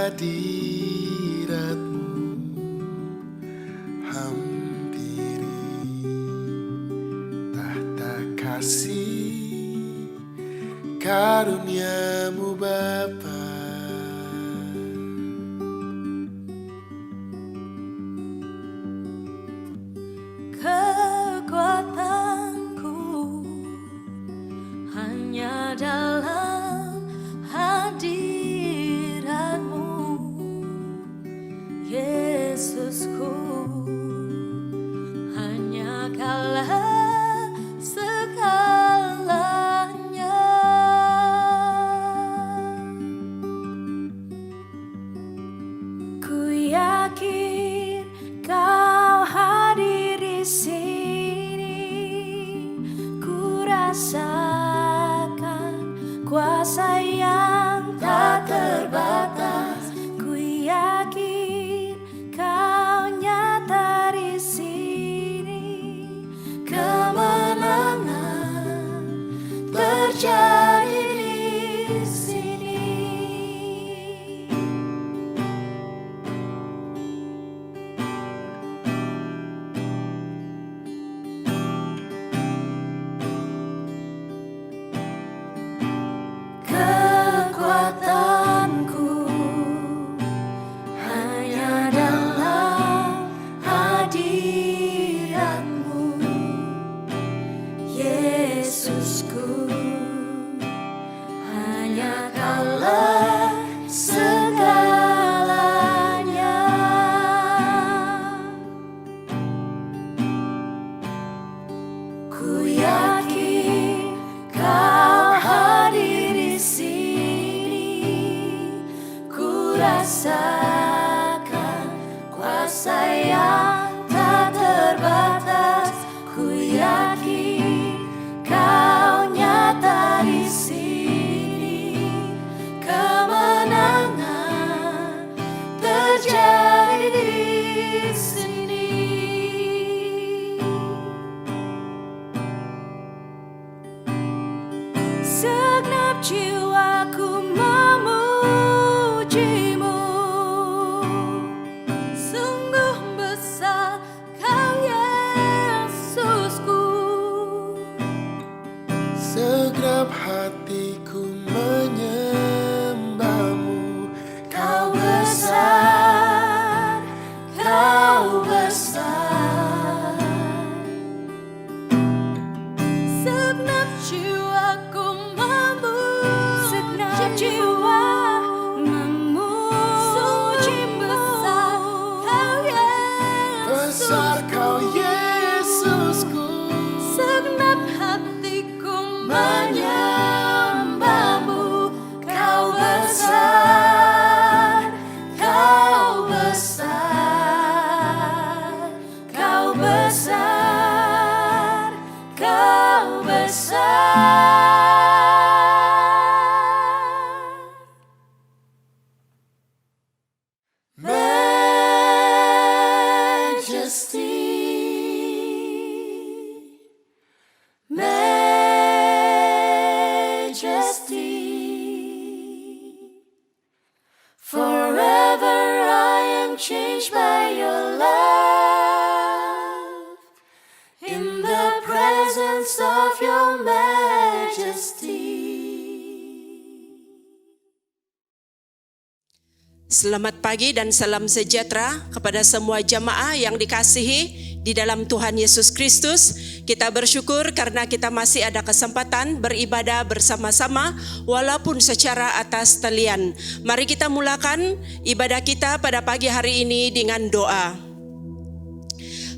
hadirat-Mu hampiri tahta kasih karunia-Mu Bapa. Kekuatanku hanya dalam hadirat-Mu, Yesusku, hanya Kaulah segalanya. Ku yakin Kau hadir di sini, ku rasakan kuasa yang tak terbatas. Ku yakin Kau nyata di sini, kemenangan terjadi di sini. Kekuatanku hanya dalam hadirat-Mu, Yesusku, hanya Kaulah segalanya. Ku yakin Kau hadir di sini, ku rasakan kuasa yang tak terbatas. Ku yakin Kau nyata di sini, kemenangan terjadi di sini. Segenap jiwaku memuji-Mu, sungguh besar Kau Yesusku. Segenap hatiku menyembah-Mu. Kau besar, Kau besar. Segenap jiwaku memuji-Mu, Besar Kau Yesusku. segenap hatiku menyembah-Mu. Kau besar, Kau besar, Kau besar, Kau besar. Majesty, forever I am changed by Your love, in the presence of Your majesty. Selamat pagi dan salam sejahtera kepada semua jamaah yang dikasihi di dalam Tuhan Yesus Kristus. Kita bersyukur karena kita masih ada kesempatan beribadah bersama-sama walaupun secara atas talian. Mari kita mulakan ibadah kita pada pagi hari ini dengan doa.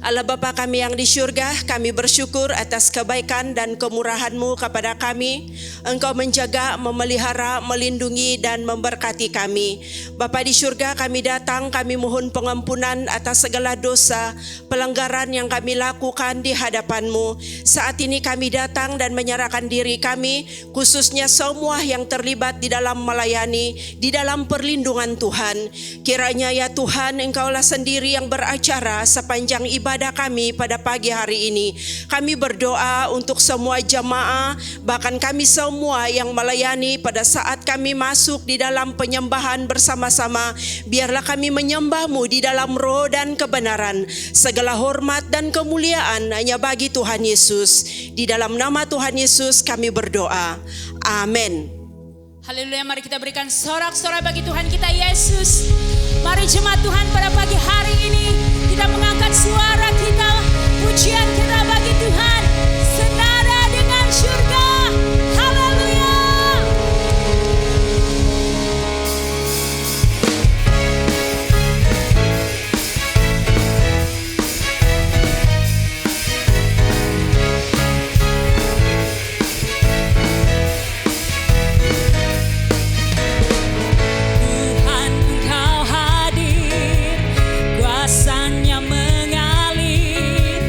Allah Bapa kami yang di syurga, kami bersyukur atas kebaikan dan kemurahan-Mu kepada kami. Engkau menjaga, memelihara, melindungi dan memberkati kami. Bapa di syurga, kami datang, kami mohon pengampunan atas segala dosa, pelanggaran yang kami lakukan di hadapan-Mu. Saat ini kami datang dan menyerahkan diri kami, khususnya semua yang terlibat di dalam melayani, di dalam perlindungan Tuhan. Kiranya ya Tuhan, Engkaulah sendiri yang beracara sepanjang ibadah ibadah kami pada pagi hari ini. Kami berdoa untuk semua jemaah, bahkan kami semua yang melayani pada saat kami masuk di dalam penyembahan bersama-sama. Biarlah kami menyembah-Mu di dalam roh dan kebenaran. Segala hormat dan kemuliaan hanya bagi Tuhan Yesus. Di dalam nama Tuhan Yesus kami berdoa. Amin. Haleluya, mari kita berikan sorak-sorai bagi Tuhan kita Yesus. Mari jemaat Tuhan pada pagi hari ini kita mengangkat suara kita, pujian kita bagi Tuhan senada dengan surga. Haleluya. Tuhan Engkau hadir, kuasa-Nya mengalir,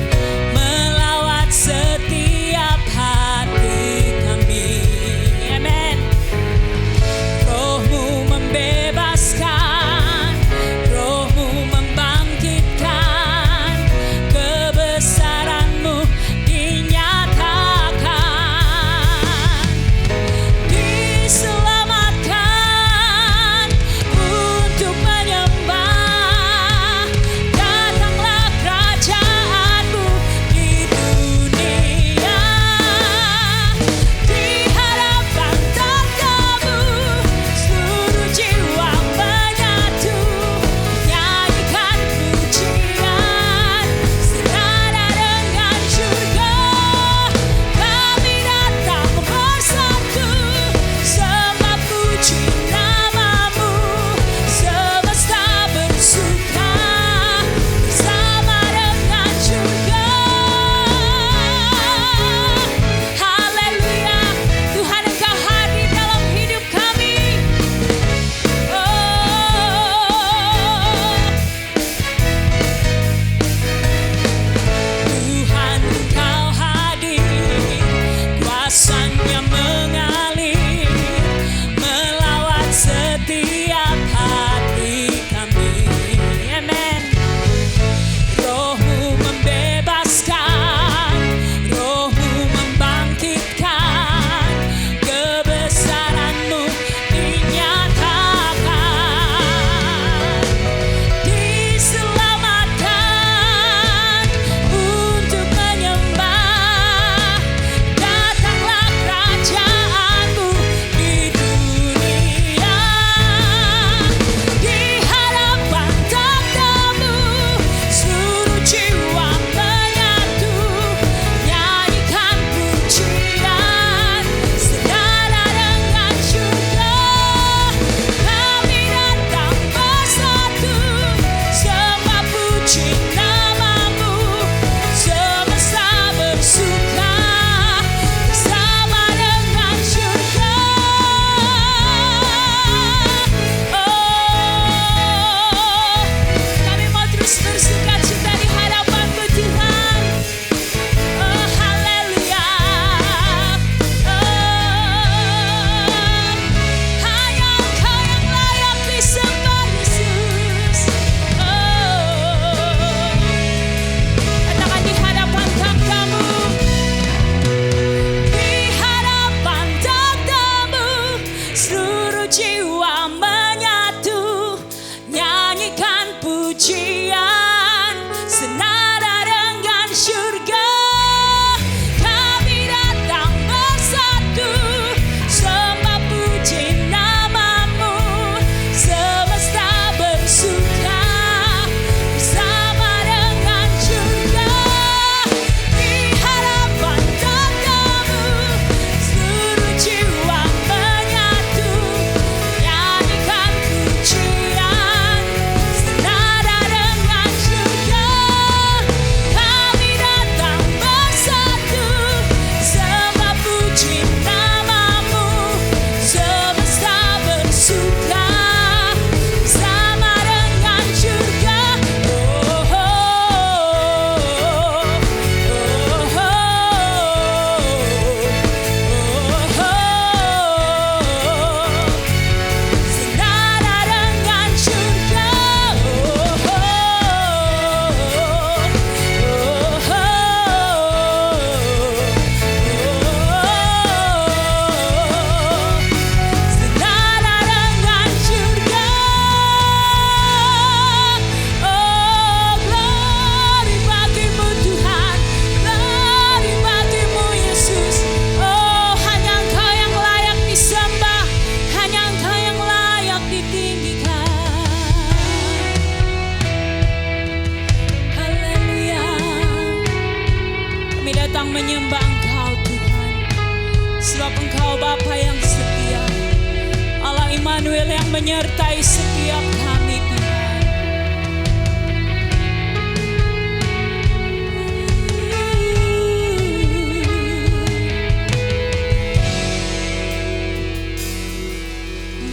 menyertai setiap kami Tuhan.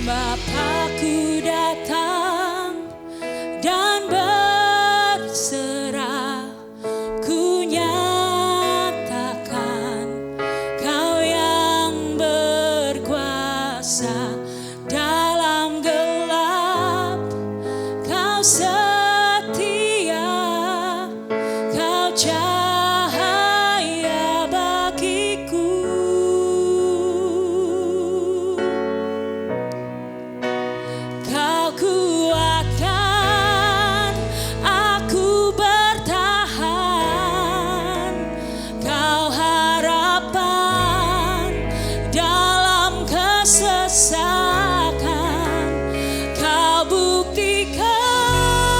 Bapakku datang dan berserah, ku nyatakan Kau yang berkuasa dalam gelap. Kau setia, Kau cahaya bagiku. Kau kuatkan aku bertahan, Kau harapan dalam kesesakan. Kau buktikan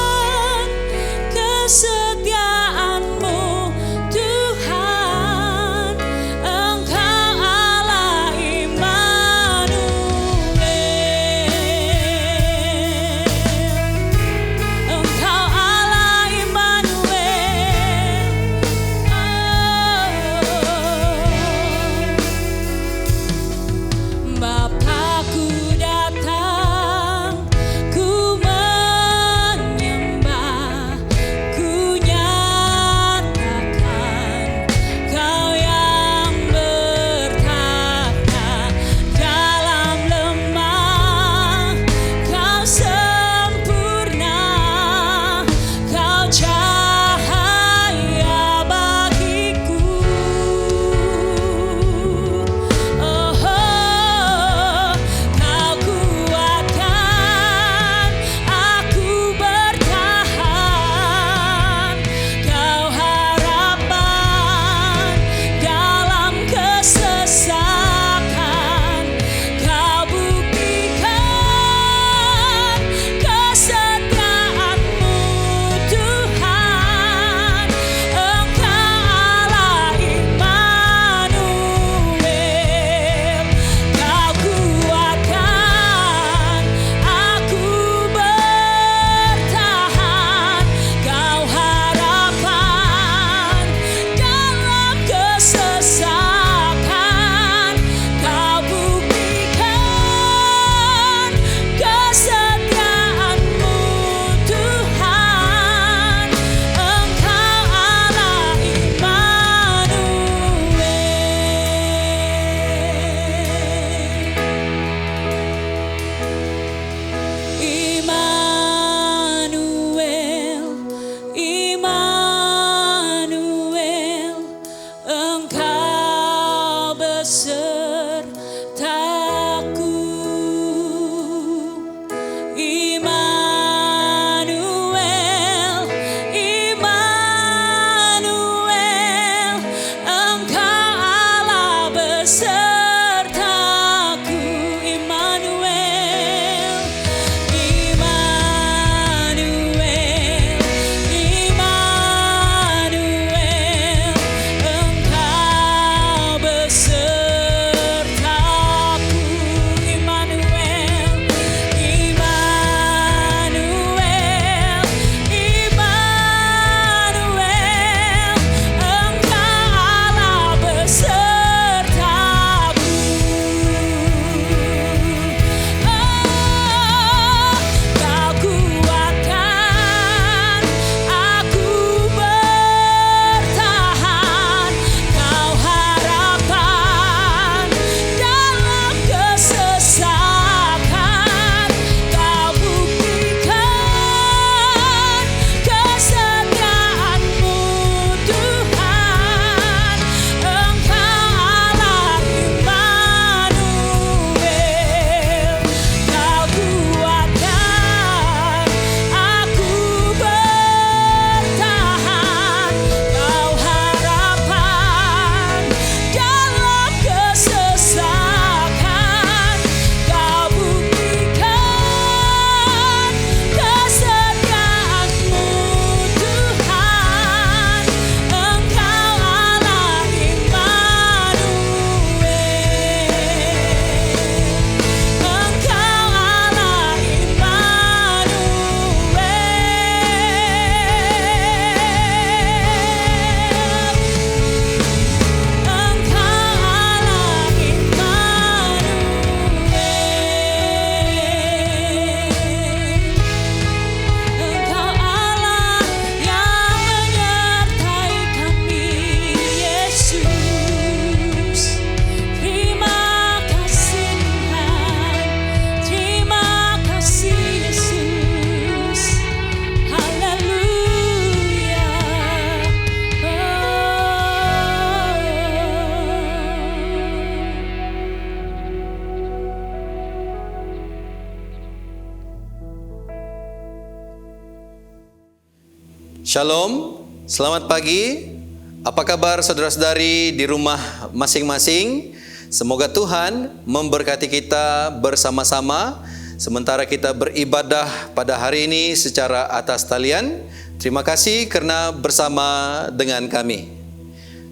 Shalom, selamat pagi. Apa kabar saudara-saudari di rumah masing-masing? Semoga Tuhan memberkati kita bersama-sama sementara kita beribadah pada hari ini secara atas talian. Terima kasih karena bersama dengan kami.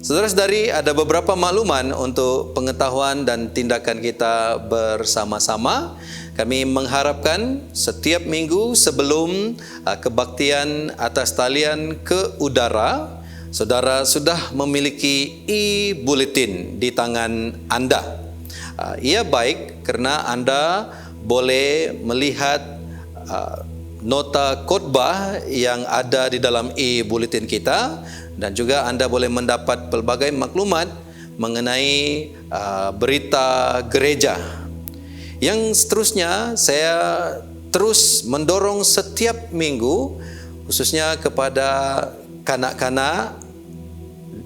Saudara-saudari, ada beberapa makluman untuk pengetahuan dan tindakan kita bersama-sama. Kami mengharapkan setiap minggu sebelum kebaktian atas talian ke udara, saudara sudah memiliki e-bulletin di tangan Anda. Ia baik karena Anda boleh melihat nota khotbah yang ada di dalam e-bulletin kita, dan juga Anda boleh mendapat pelbagai maklumat mengenai berita gereja. Yang seterusnya, saya terus mendorong setiap minggu, khususnya kepada kanak-kanak,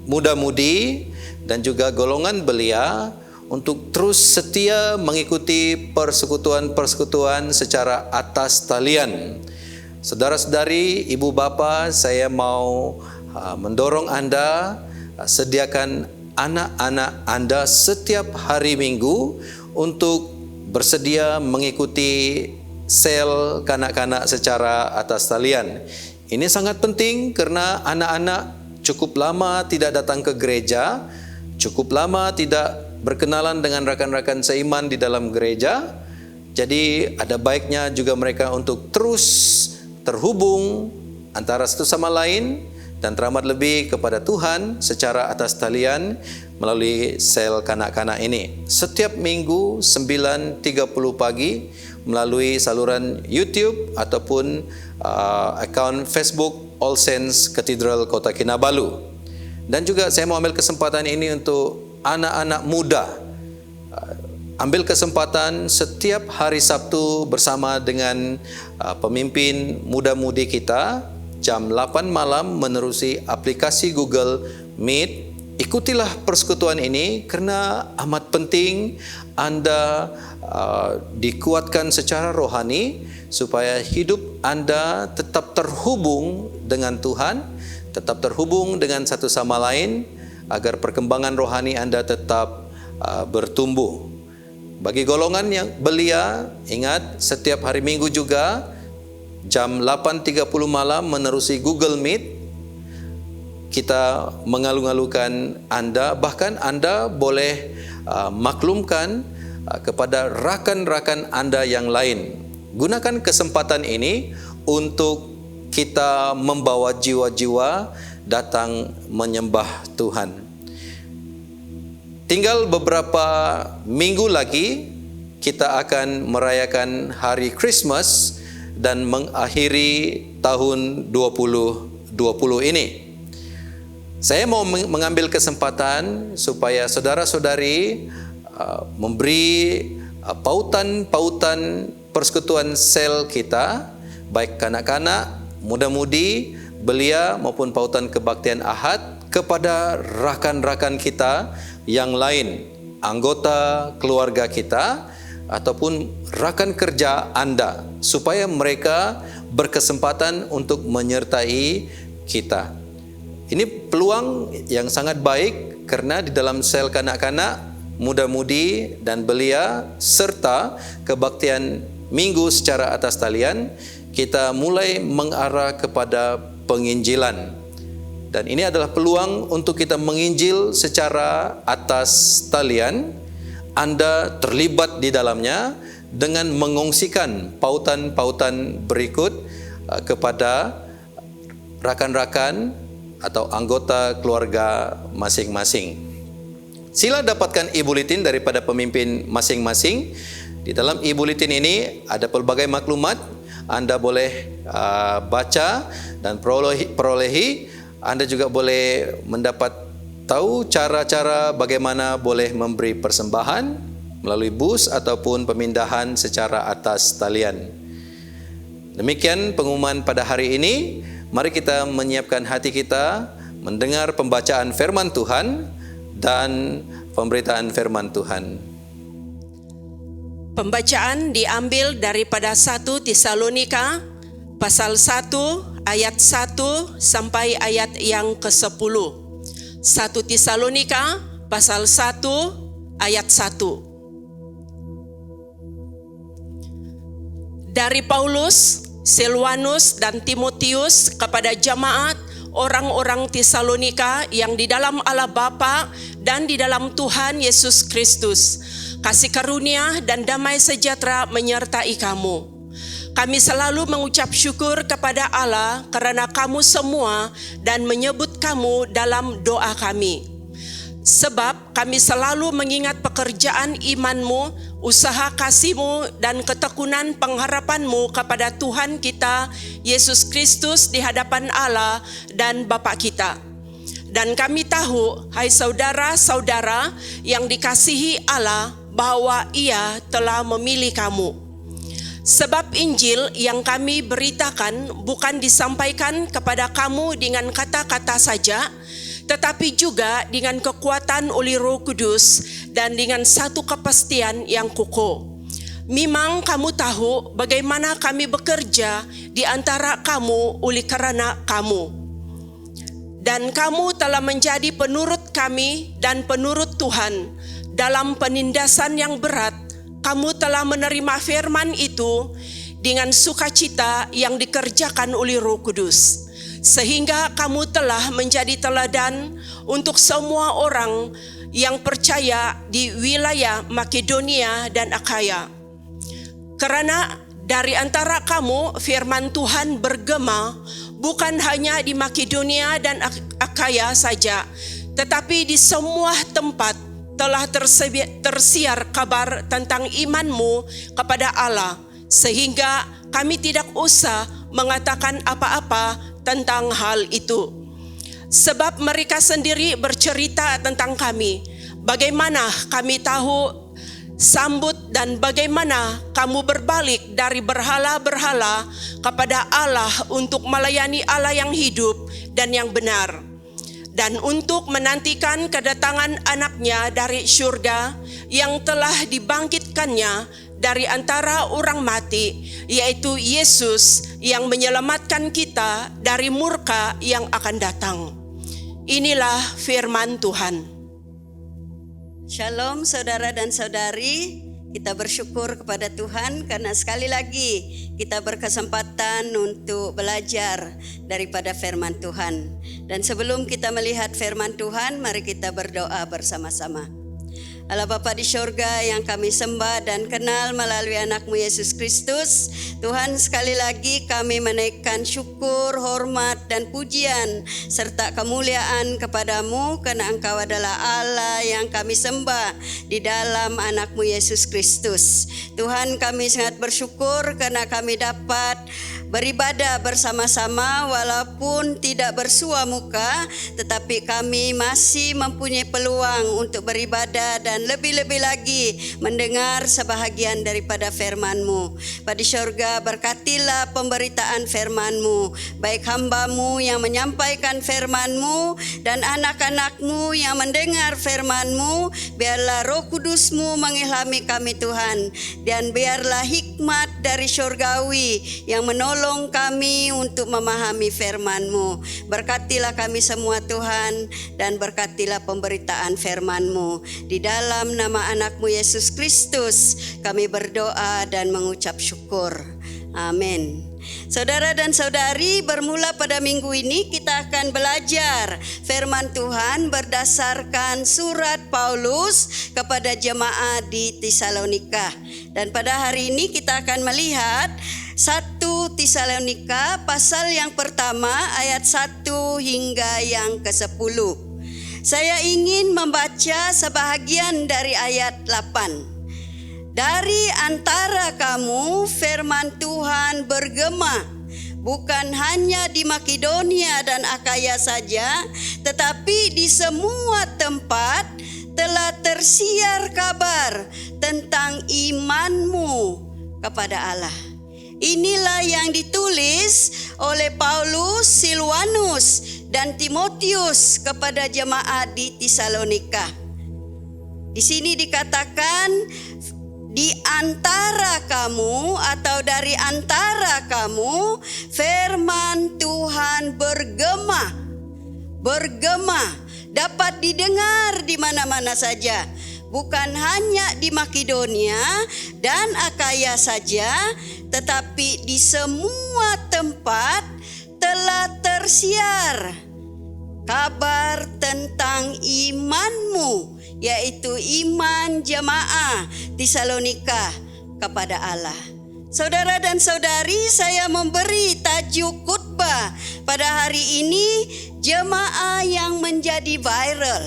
muda-mudi, dan juga golongan belia, untuk terus setia mengikuti persekutuan-persekutuan secara atas talian. Saudara-saudari, ibu bapa, saya mau mendorong Anda sediakan anak-anak Anda setiap hari Minggu untuk bersedia mengikuti sel kanak-kanak secara atas talian. Ini sangat penting karena anak-anak cukup lama tidak datang ke gereja, cukup lama tidak berkenalan dengan rakan-rakan seiman di dalam gereja. Jadi ada baiknya juga mereka untuk terus terhubung antara satu sama lain dan teramat lebih kepada Tuhan secara atas talian melalui sel kanak-kanak ini. Setiap minggu 9.30 pagi melalui saluran YouTube ataupun akaun Facebook All Saints Cathedral Kota Kinabalu. Dan juga saya mau ambil kesempatan ini untuk anak-anak muda. Ambil kesempatan setiap hari Sabtu bersama dengan pemimpin muda-mudi kita jam 8 malam menerusi aplikasi Google Meet. Ikutilah persekutuan ini karena amat penting Anda dikuatkan secara rohani supaya hidup Anda tetap terhubung dengan Tuhan, tetap terhubung dengan satu sama lain agar perkembangan rohani Anda tetap bertumbuh. Bagi golongan yang belia, ingat setiap hari Minggu juga jam 8.30 malam menerusi Google Meet, kita mengalu-alukan Anda, bahkan Anda boleh maklumkan kepada rakan-rakan Anda yang lain. Gunakan kesempatan ini untuk kita membawa jiwa-jiwa datang menyembah Tuhan. Tinggal beberapa minggu lagi kita akan merayakan hari Christmas dan mengakhiri tahun 2020 ini. Saya mau mengambil kesempatan supaya saudara-saudari memberi pautan-pautan persekutuan sel kita, baik kanak-kanak, muda-mudi, belia maupun pautan kebaktian Ahad kepada rakan-rakan kita yang lain, anggota keluarga kita ataupun rakan kerja Anda, supaya mereka berkesempatan untuk menyertai kita. Ini peluang yang sangat baik karena di dalam sel kanak-kanak, muda-mudi dan belia serta kebaktian minggu secara atas talian, kita mulai mengarah kepada penginjilan. Dan ini adalah peluang untuk kita menginjil secara atas talian. Anda terlibat di dalamnya dengan mengongsikan pautan-pautan berikut kepada rakan-rakan atau anggota keluarga masing-masing. Sila dapatkan e-bulletin daripada pemimpin masing-masing. Di dalam e-bulletin ini ada pelbagai maklumat. Anda boleh baca dan perolehi. Anda juga boleh mendapat tahu cara-cara bagaimana boleh memberi persembahan melalui bus ataupun pemindahan secara atas talian. Demikian pengumuman pada hari ini. Mari kita menyiapkan hati kita mendengar pembacaan firman Tuhan dan pemberitaan firman Tuhan. Pembacaan diambil daripada 1 Tesalonika pasal 1 ayat 1 sampai ayat yang ke-10. 1 Tesalonika pasal 1 ayat 1. Dari Paulus, Silwanus dan Timotius kepada jemaat orang-orang Tesalonika yang di dalam Allah Bapa dan di dalam Tuhan Yesus Kristus. Kasih karunia dan damai sejahtera menyertai kamu. Kami selalu mengucap syukur kepada Allah karena kamu semua dan menyebut kamu dalam doa kami. Sebab kami selalu mengingat pekerjaan imanmu, usaha kasihmu dan ketekunan pengharapanmu kepada Tuhan kita Yesus Kristus di hadapan Allah dan Bapa kita. Dan kami tahu, hai saudara-saudara yang dikasihi Allah, bahwa Ia telah memilih kamu. Sebab Injil yang kami beritakan bukan disampaikan kepada kamu dengan kata-kata saja, tetapi juga dengan kekuatan oleh Roh Kudus dan dengan satu kepastian yang kokoh. Memang kamu tahu bagaimana kami bekerja di antara kamu oleh karena kamu. Dan kamu telah menjadi penurut kami dan penurut Tuhan. Dalam penindasan yang berat, kamu telah menerima firman itu dengan sukacita yang dikerjakan oleh Roh Kudus. Sehingga kamu telah menjadi teladan untuk semua orang yang percaya di wilayah Makedonia dan Akhaya. Karena dari antara kamu firman Tuhan bergema bukan hanya di Makedonia dan Akhaya saja, tetapi di semua tempat telah tersiar kabar tentang imanmu kepada Allah, sehingga kami tidak usah mengatakan apa-apa tentang hal itu. Sebab mereka sendiri bercerita tentang kami, bagaimana kami tahu sambut dan bagaimana kamu berbalik dari berhala-berhala kepada Allah untuk melayani Allah yang hidup dan yang benar, dan untuk menantikan kedatangan anaknya dari syurga yang telah dibangkitkannya dari antara orang mati, yaitu Yesus yang menyelamatkan kita dari murka yang akan datang. Inilah firman Tuhan. Shalom saudara dan saudari, kita bersyukur kepada Tuhan karena sekali lagi kita berkesempatan untuk belajar daripada firman Tuhan. Dan sebelum kita melihat firman Tuhan, mari kita berdoa bersama-sama. Allah Bapa di surga yang kami sembah dan kenal melalui anak-Mu Yesus Kristus, Tuhan, sekali lagi kami menaikkan syukur, hormat dan pujian serta kemuliaan kepadamu karena Engkau adalah Allah yang kami sembah di dalam anak-Mu Yesus Kristus. Tuhan, kami sangat bersyukur karena kami dapat beribadah bersama-sama walaupun tidak bersua muka, tetapi kami masih mempunyai peluang untuk beribadah dan lebih-lebih lagi mendengar sebahagian daripada firman-Mu. Pada syurga berkatilah pemberitaan firman-Mu, baik hamba-Mu yang menyampaikan firman-Mu dan anak-anak-Mu yang mendengar firman-Mu. Biarlah Roh Kudus-Mu mengilhami kami Tuhan, dan biarlah hikmat dari syurgawi yang menolong kami untuk memahami firman-Mu. Berkatilah kami semua Tuhan, dan berkatilah pemberitaan firman-Mu. Di dalam nama anak-Mu Yesus Kristus kami berdoa dan mengucap syukur. Amin. Saudara dan saudari, bermula pada minggu ini kita akan belajar firman Tuhan berdasarkan surat Paulus kepada jemaat di Tesalonika. Dan pada hari ini kita akan melihat 1 Tesalonika pasal yang pertama ayat 1 hingga yang ke-10. Saya ingin membaca sebahagian dari ayat 8. Dari antara kamu firman Tuhan bergema, bukan hanya di Makedonia dan Akhaya saja, tetapi di semua tempat telah tersiar kabar tentang imanmu kepada Allah. Inilah yang ditulis oleh Paulus, Silwanus, dan Timotius kepada jemaat di Tesalonika. Di sini dikatakan di antara kamu atau dari antara kamu firman Tuhan bergema, dapat didengar di mana-mana saja, bukan hanya di Makedonia dan Akaya saja, tetapi di semua tempat telah tersiar kabar tentang imanmu, yaitu iman jemaah Tesalonika kepada Allah. Saudara dan saudari, saya memberi tajuk khotbah pada hari ini, jemaah yang menjadi viral,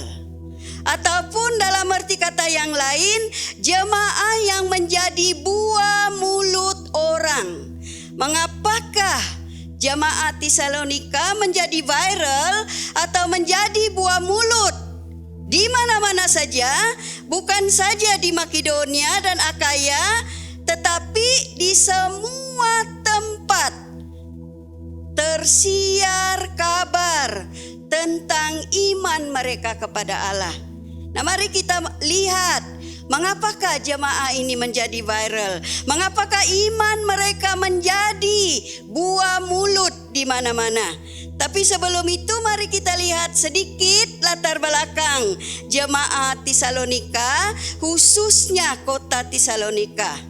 ataupun dalam arti kata yang lain, jemaah yang menjadi buah mulut orang. Mengapakah jemaah Tesalonika menjadi viral atau menjadi buah mulut? Di mana-mana saja, bukan saja di Makedonia dan Akaya, tetapi di semua tempat tersiar kabar tentang iman mereka kepada Allah. Nah, mari kita lihat mengapakah jemaah ini menjadi viral, mengapakah iman mereka menjadi buah mulut di mana-mana. Tapi sebelum itu mari kita lihat sedikit latar belakang jemaah Tesalonika, khususnya kota Tesalonika.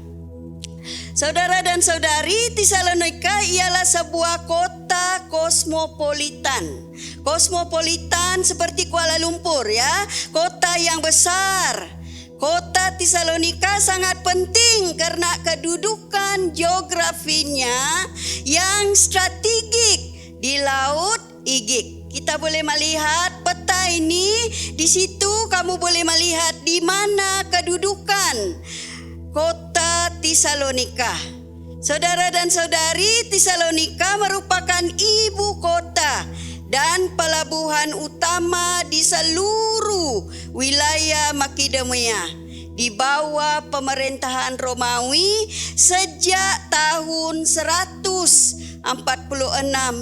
Saudara dan saudari, Tesalonika ialah sebuah kota kosmopolitan. Kosmopolitan seperti Kuala Lumpur ya, kota yang besar. Kota Tesalonika sangat penting karena kedudukan geografinya yang strategik di Laut Igik. Kita boleh melihat peta ini, di situ kamu boleh melihat di mana kedudukan kota Tesalonika. Saudara dan saudari, Tesalonika merupakan ibu kota dan pelabuhan utama di seluruh wilayah Makedonia di bawah pemerintahan Romawi sejak tahun 146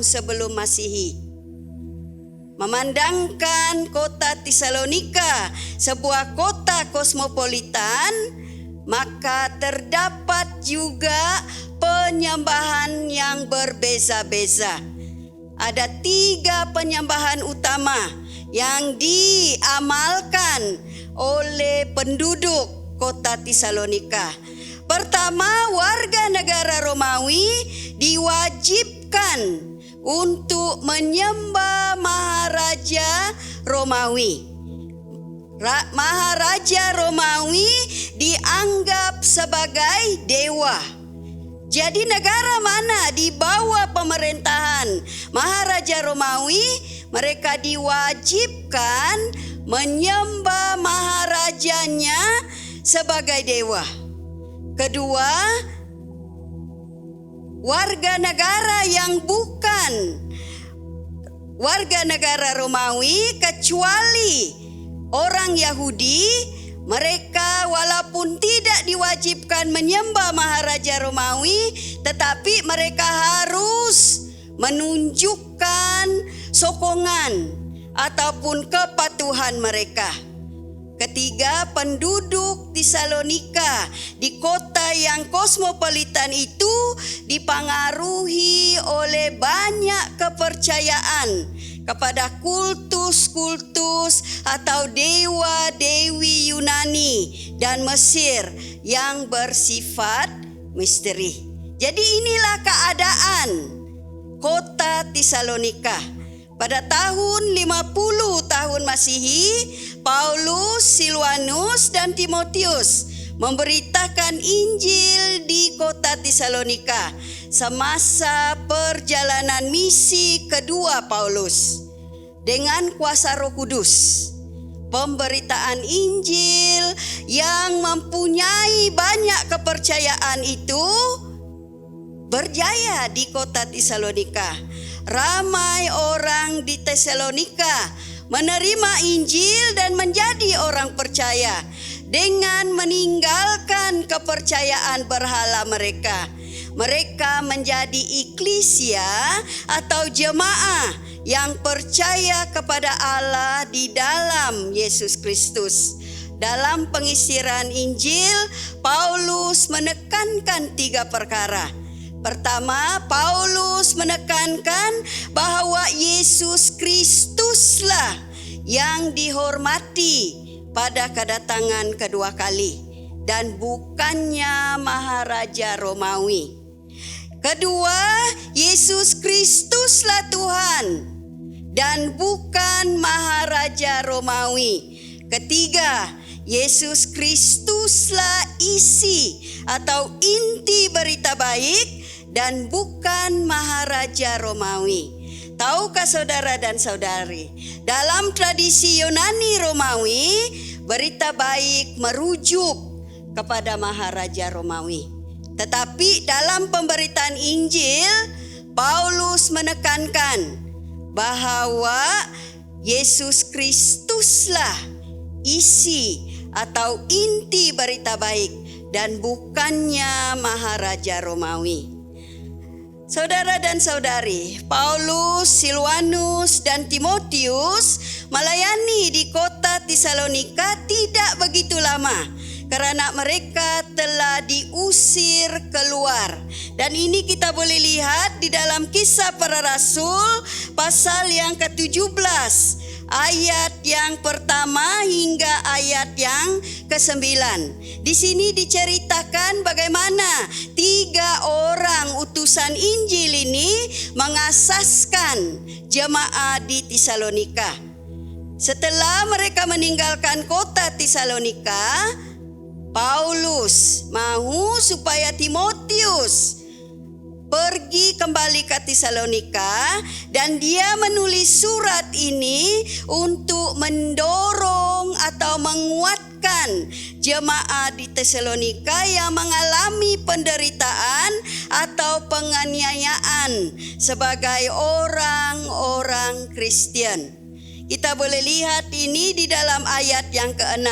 sebelum Masehi. Memandangkan kota Tesalonika sebuah kota kosmopolitan, maka terdapat juga penyembahan yang berbeza-beza. Ada 3 penyembahan utama yang diamalkan oleh penduduk kota Tesalonika. Pertama, warga negara Romawi diwajibkan untuk menyembah Maharaja Romawi. Maharaja Romawi dianggap sebagai dewa. Jadi negara mana di bawah pemerintahan Maharaja Romawi, mereka diwajibkan menyembah maharajanya sebagai dewa. Kedua, warga negara yang bukan warga negara Romawi kecuali orang Yahudi, mereka walaupun tidak diwajibkan menyembah Maharaja Romawi, tetapi mereka harus menunjukkan sokongan ataupun kepatuhan mereka. Ketiga, penduduk Tesalonika di kota yang kosmopolitan itu dipengaruhi oleh banyak kepercayaan kepada kultus-kultus atau dewa-dewi Yunani dan Mesir yang bersifat misteri. Jadi inilah keadaan kota Tesalonika. Pada tahun 50 tahun Masehi, Paulus, Silwanus, dan Timotius memberitakan Injil di kota Tesalonika semasa perjalanan misi kedua Paulus dengan kuasa Roh Kudus. Pemberitaan Injil yang mempunyai banyak kepercayaan itu berjaya di kota Tesalonika. Ramai orang di Tesalonika menerima Injil dan menjadi orang percaya dengan meninggalkan kepercayaan berhala mereka. Mereka menjadi eklesia atau jemaah yang percaya kepada Allah di dalam Yesus Kristus. dalam pengisiran Injil, Paulus menekankan 3 perkara. Pertama, Paulus menekankan bahwa Yesus Kristuslah yang dihormati pada kedatangan kedua kali dan bukannya Maharaja Romawi. Kedua, Yesus Kristuslah Tuhan dan bukan Maharaja Romawi. Ketiga, Yesus Kristuslah isi atau inti berita baik dan bukan Maharaja Romawi. Tahukah saudara dan saudari, dalam tradisi Yunani Romawi, berita baik merujuk kepada Maharaja Romawi. Tetapi dalam pemberitaan Injil, Paulus menekankan bahwa Yesus Kristuslah isi atau inti berita baik dan bukannya Maharaja Romawi. Saudara dan saudari, Paulus, Silwanus, dan Timotius melayani di kota Tesalonika tidak begitu lama karena mereka telah diusir keluar. Dan ini kita boleh lihat di dalam Kisah Para Rasul pasal yang ke-17 ayat yang pertama hingga ayat yang ke-9. Di sini diceritakan bagaimana 3 orang utusan Injil ini mengasaskan jemaat di Tesalonika. Setelah mereka meninggalkan kota Tesalonika, Paulus mau supaya Timotius pergi kembali ke Tesalonika dan dia menulis surat ini untuk mendorong atau menguatkan jemaat di Tesalonika yang mengalami penderitaan atau penganiayaan sebagai orang-orang Kristen. Kita boleh lihat ini di dalam ayat yang ke-6.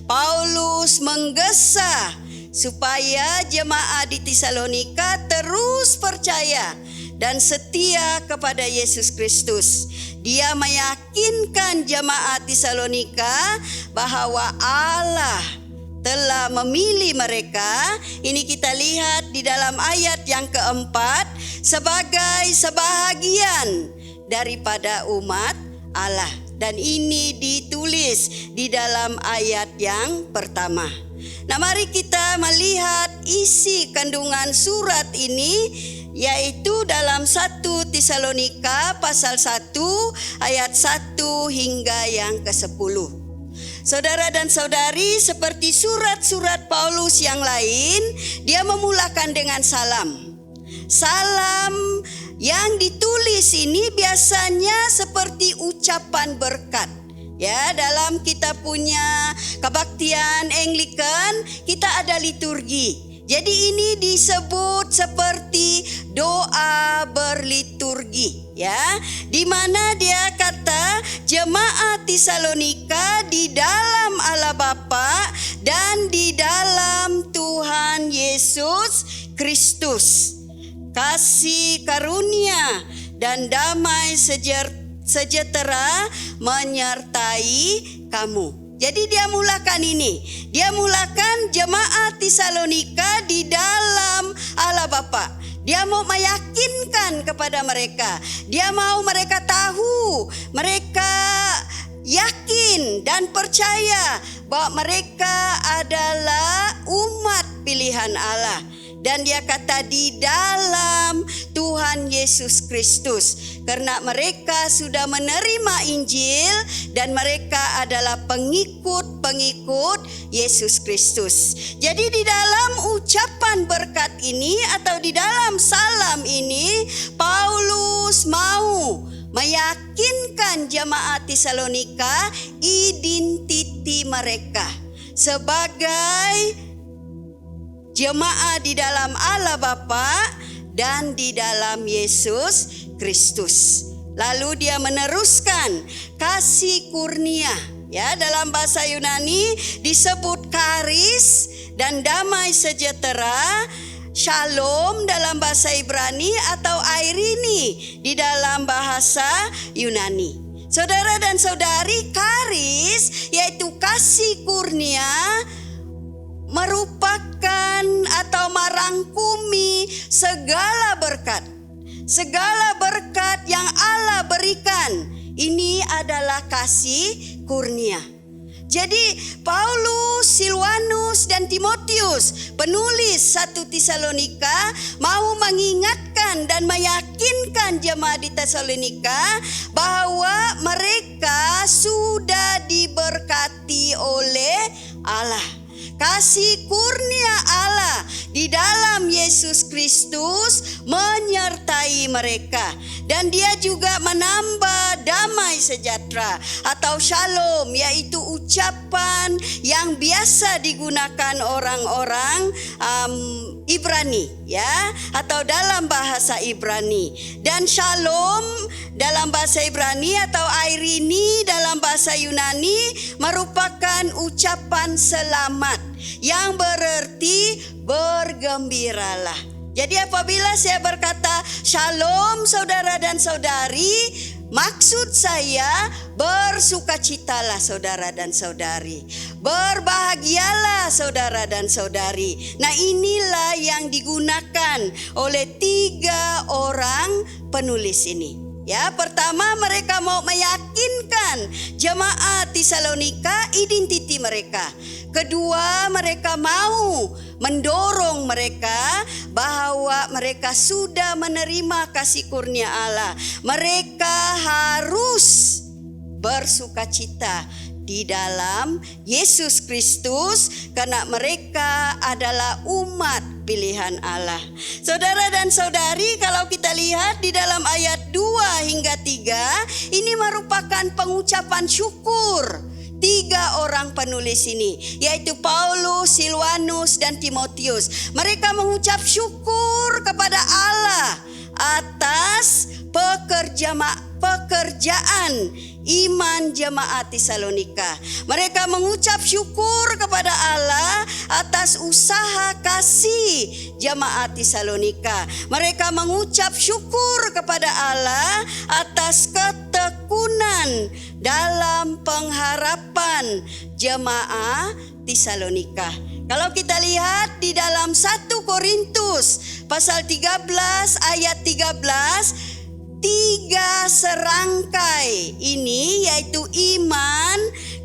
Paulus menggesa supaya jemaat di Tesalonika terus percaya dan setia kepada Yesus Kristus. Dia meyakinkan jemaat Tesalonika bahwa Allah telah memilih mereka. Ini kita lihat di dalam ayat yang keempat, sebagai sebahagian daripada umat Allah. Dan ini ditulis di dalam ayat yang pertama. Nah, mari kita melihat isi kandungan surat ini, yaitu dalam 1 Tesalonika pasal 1 ayat 1 hingga yang ke-10. Saudara dan saudari, seperti surat-surat Paulus yang lain, dia memulakan dengan salam. Salam yang ditulis ini biasanya seperti ucapan berkat. Ya, dalam kita punya kebaktian Anglikan, kita ada liturgi. Jadi ini disebut seperti doa berliturgi, ya. Di mana dia kata jemaat Tesalonika di dalam Allah Bapa dan di dalam Tuhan Yesus Kristus, kasih karunia dan damai sejahtera menyertai kamu. Jadi dia mulakan ini. Dia mulakan jemaat Tesalonika di dalam Allah Bapa. Dia mau meyakinkan kepada mereka. Dia mau mereka tahu, mereka yakin dan percaya bahwa mereka adalah umat pilihan Allah. Dan dia kata di dalam Tuhan Yesus Kristus. Karena mereka sudah menerima Injil dan mereka adalah pengikut-pengikut Yesus Kristus. Jadi di dalam ucapan berkat ini atau di dalam salam ini, Paulus mau meyakinkan jemaat Tesalonika identiti mereka sebagai jemaat di dalam Allah Bapa dan di dalam Yesus Kristus. Lalu dia meneruskan kasih kurnia. Ya, dalam bahasa Yunani disebut karis dan damai sejahtera, shalom dalam bahasa Ibrani atau airini di dalam bahasa Yunani. Saudara dan saudari, karis yaitu kasih kurnia merupakan atau merangkumi segala berkat. Segala berkat yang Allah berikan, ini adalah kasih kurnia. Jadi Paulus, Silwanus, dan Timotius, penulis 1 Tesalonika, mau mengingatkan dan meyakinkan jemaat di Tesalonika bahwa mereka sudah diberkati oleh Allah. Kasih kurnia Allah di dalam Yesus Kristus menyertai mereka. Dan dia juga menambah damai sejahtera atau shalom, yaitu ucapan yang biasa digunakan orang-orang Ibrani, ya, atau dalam bahasa Ibrani. Dan shalom dalam bahasa Ibrani atau airini dalam bahasa Yunani merupakan ucapan selamat yang berarti bergembiralah. Jadi apabila saya berkata shalom saudara dan saudari, maksud saya bersukacitalah saudara dan saudari, berbahagialah saudara dan saudari. Nah, inilah yang digunakan oleh 3 orang penulis ini. Ya, pertama mereka mau meyakinkan jemaat Tesalonika identiti mereka. Kedua, mereka mau mendorong mereka bahwa mereka sudah menerima kasih kurnia Allah. Mereka harus bersukacita di dalam Yesus Kristus karena mereka adalah umat pilihan Allah. Saudara dan saudari, kalau kita lihat di dalam ayat 2 hingga 3, ini merupakan pengucapan syukur 3 orang penulis ini, yaitu Paulus, Silwanus, dan Timotius. Mereka mengucap syukur kepada Allah atas pekerjaan iman jemaat Tesalonika. Mereka mengucap syukur kepada Allah atas usaha kasih jemaat Tesalonika. Mereka mengucap syukur kepada Allah atas ketekunan dalam pengharapan jemaat Tesalonika. Kalau kita lihat di dalam 1 Korintus pasal 13 ayat 13, 3 serangkai ini yaitu iman,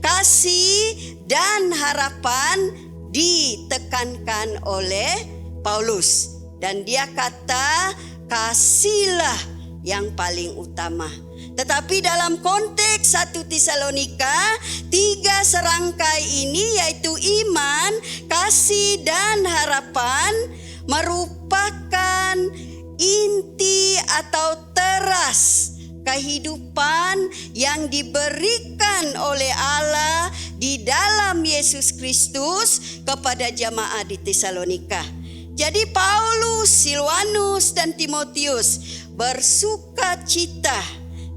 kasih, dan harapan ditekankan oleh Paulus. Dan dia kata kasihlah yang paling utama. Tetapi dalam konteks 1 Tesalonika, 3 serangkai ini yaitu iman, kasih, dan harapan merupakan inti atau teras kehidupan yang diberikan oleh Allah di dalam Yesus Kristus kepada jemaat di Tesalonika. Jadi Paulus, Silwanus, dan Timotius bersukacita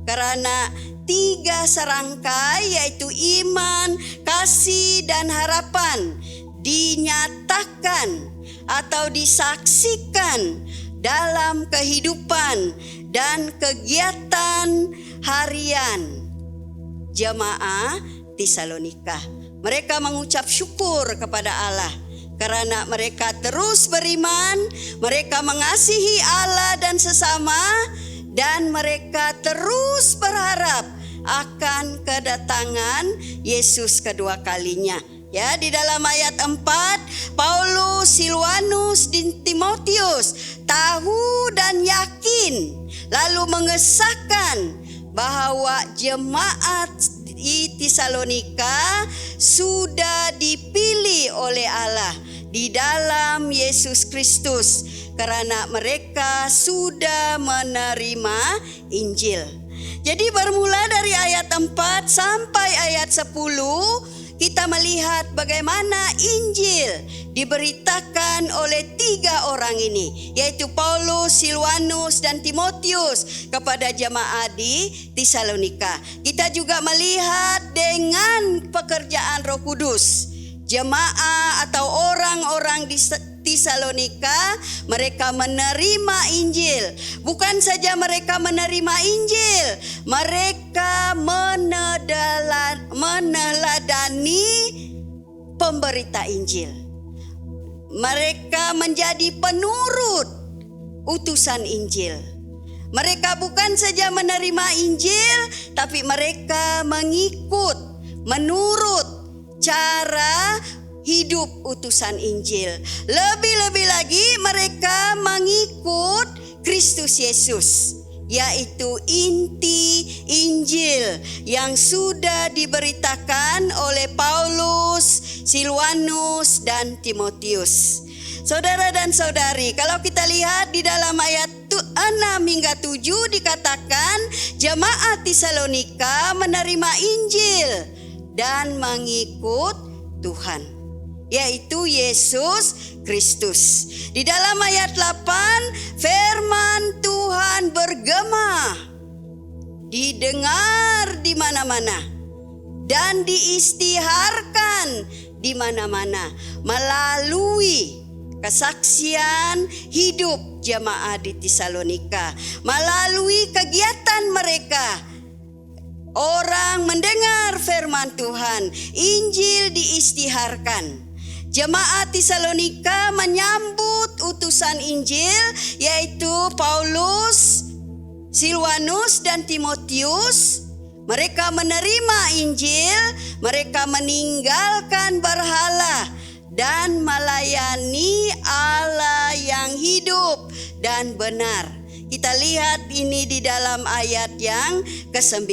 karena 3 serangkai yaitu iman, kasih, dan harapan dinyatakan atau disaksikan dalam kehidupan dan kegiatan harian jemaat Tesalonika. Mereka mengucap syukur kepada Allah karena mereka terus beriman, mereka mengasihi Allah dan sesama, dan mereka terus berharap akan kedatangan Yesus kedua kalinya. Ya, di dalam ayat 4, Paulus, Silwanus, dan Timotius tahu dan yakin, lalu mengesahkan bahwa jemaat di Tesalonika sudah dipilih oleh Allah di dalam Yesus Kristus karena mereka sudah menerima Injil. Jadi bermula dari ayat 4 sampai ayat 10, kita melihat bagaimana Injil diberitakan oleh 3 orang ini, yaitu Paulus, Silwanus, dan Timotius kepada jemaat di Tesalonika. Kita juga melihat dengan pekerjaan Roh Kudus, jemaat atau orang-orang di Tesalonika, mereka menerima Injil. Bukan saja mereka menerima Injil, mereka meneladani pemberita Injil. Mereka menjadi penurut utusan Injil. Mereka bukan saja menerima Injil, tapi mereka mengikut, menurut cara hidup utusan Injil. Lebih-lebih lagi mereka mengikut Kristus Yesus, yaitu inti Injil yang sudah diberitakan oleh Paulus, Silwanus, dan Timotius. Saudara dan saudari, kalau kita lihat di dalam ayat 6 hingga 7 dikatakan jemaat Tesalonika menerima Injil dan mengikut Tuhan, yaitu Yesus Kristus. Di dalam ayat 8, firman Tuhan bergema, didengar di mana-mana dan diistiharkan di mana-mana melalui kesaksian hidup jemaat di Tesalonika, melalui kegiatan mereka. Orang mendengar firman Tuhan, Injil diistiharkan. Jemaat Tesalonika menyambut utusan Injil, yaitu Paulus, Silwanus, dan Timotius. Mereka menerima Injil, mereka meninggalkan berhala dan melayani Allah yang hidup dan benar. Kita lihat ini di dalam ayat yang ke-9.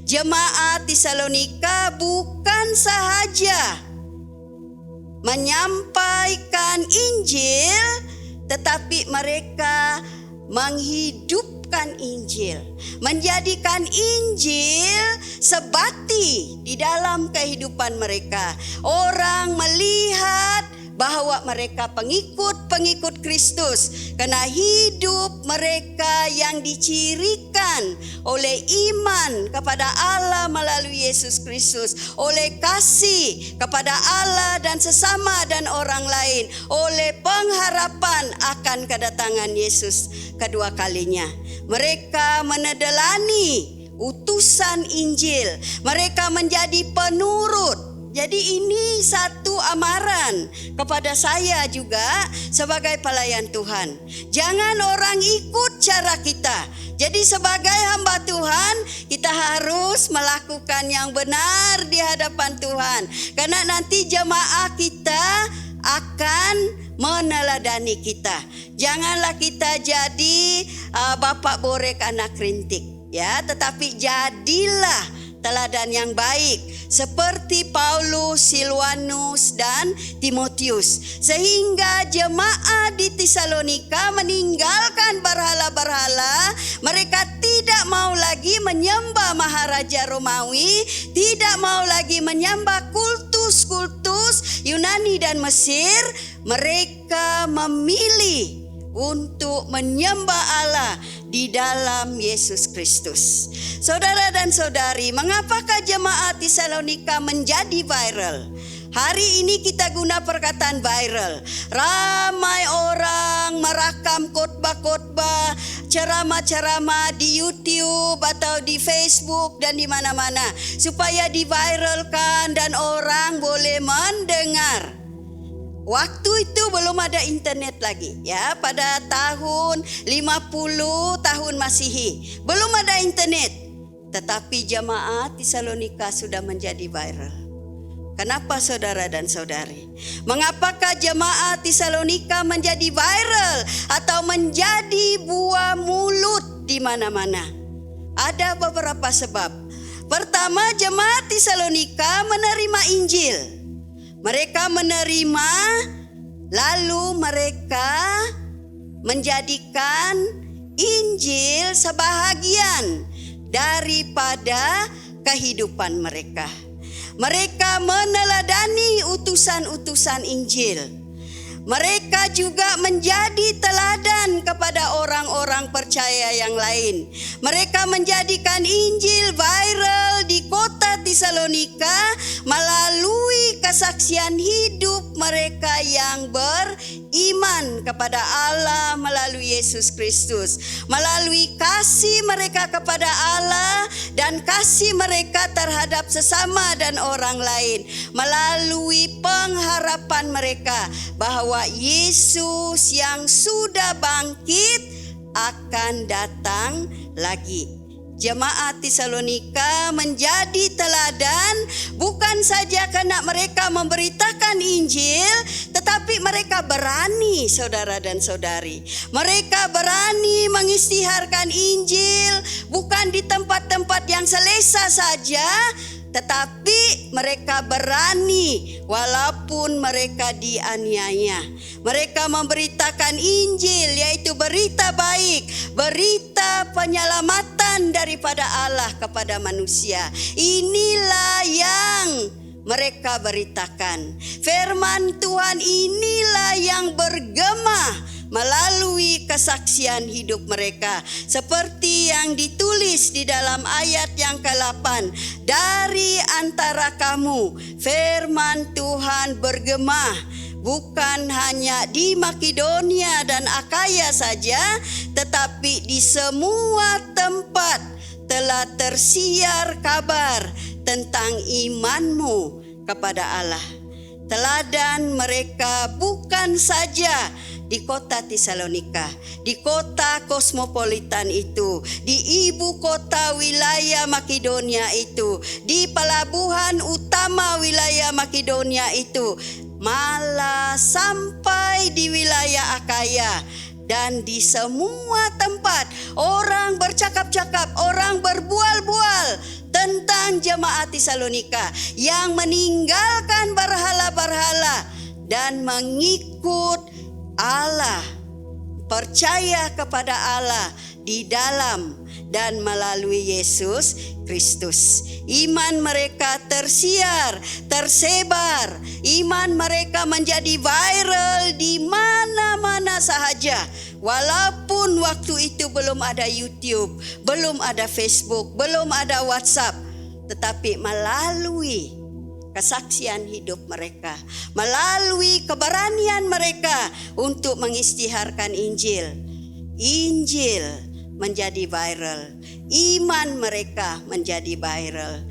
Jemaat Tesalonika bukan sahaja menyampaikan Injil, tetapi mereka menghidupkan Injil, menjadikan Injil sebati di dalam kehidupan mereka. Orang melihat bahwa mereka pengikut Kristus karena hidup mereka yang dicirikan oleh iman kepada Allah melalui Yesus Kristus, oleh kasih kepada Allah dan sesama dan orang lain, oleh pengharapan akan kedatangan Yesus kedua kalinya. Mereka meneladani utusan Injil, mereka menjadi penurut. Jadi ini satu amaran kepada saya juga sebagai pelayan Tuhan. Jangan orang ikut cara kita. Jadi sebagai hamba Tuhan, kita harus melakukan yang benar di hadapan Tuhan. Karena nanti jemaah kita akan meneladani kita. Janganlah kita jadi bapak borek anak rintik, ya, tetapi jadilah teladan yang baik seperti Paulus, Silwanus, dan Timotius, sehingga jemaat di Tesalonika meninggalkan berhala-berhala. Mereka tidak mau lagi menyembah Maharaja Romawi, tidak mau lagi menyembah kultus-kultus Yunani dan Mesir. Mereka memilih untuk menyembah Allah di dalam Yesus Kristus. Saudara dan saudari, mengapakah jemaat Tesalonika menjadi viral? Hari ini kita guna perkataan viral. Ramai orang merakam khotbah-khotbah, ceramah-ceramah di YouTube atau di Facebook dan di mana-mana supaya diviralkan dan orang boleh mendengar. Waktu itu belum ada internet lagi, ya, pada tahun 50 tahun Masehi. Belum ada internet. Tetapi jemaat Tesalonika sudah menjadi viral. Kenapa saudara dan saudari? Mengapakah jemaat Tesalonika menjadi viral atau menjadi buah mulut di mana-mana? Ada beberapa sebab. Pertama, jemaat Tesalonika menerima Injil. Mereka menerima, lalu mereka menjadikan Injil sebahagian daripada kehidupan mereka. Mereka meneladani utusan-utusan Injil. mereka juga menjadi teladan kepada orang-orang percaya yang lain. Mereka menjadikan Injil viral di kota Tesalonika melalui kesaksian hidup mereka yang beriman kepada Allah melalui Yesus Kristus, melalui kasih mereka kepada Allah dan kasih mereka terhadap sesama dan orang lain, melalui pengharapan mereka bahwa Yesus yang sudah bangkit akan datang lagi. Jemaat Tesalonika menjadi teladan bukan saja karena mereka memberitakan Injil, tetapi mereka berani, saudara dan saudari. Mereka berani mengisytiharkan Injil bukan di tempat-tempat yang selesa saja, tetapi mereka berani walaupun mereka dianiaya. Mereka memberitakan Injil, yaitu berita baik, berita penyelamatan daripada Allah kepada manusia. Inilah yang mereka beritakan. Firman Tuhan inilah yang bergema melalui kesaksian hidup mereka, seperti yang ditulis di dalam ayat yang ke-8. Dari antara kamu firman Tuhan bergema, bukan hanya di Makedonia dan Akaya saja, tetapi di semua tempat telah tersiar kabar tentang imanmu kepada Allah. Teladan mereka bukan saja di kota Tesalonika, di kota kosmopolitan itu, di ibu kota wilayah Makedonia itu, di pelabuhan utama wilayah Makedonia itu, malah sampai di wilayah Akaya. Dan di semua tempat orang bercakap-cakap, orang berbual-bual tentang jemaat Tesalonika yang meninggalkan berhala-berhala dan mengikut Allah, percaya kepada Allah di dalam dan melalui Yesus Kristus. Iman mereka tersiar, tersebar. Iman mereka menjadi viral di mana-mana sahaja. Walaupun waktu itu belum ada YouTube, belum ada Facebook, belum ada WhatsApp, tetapi melalui kesaksian hidup mereka, melalui keberanian mereka untuk mengisytiharkan Injil, Injil menjadi viral. Iman mereka menjadi viral.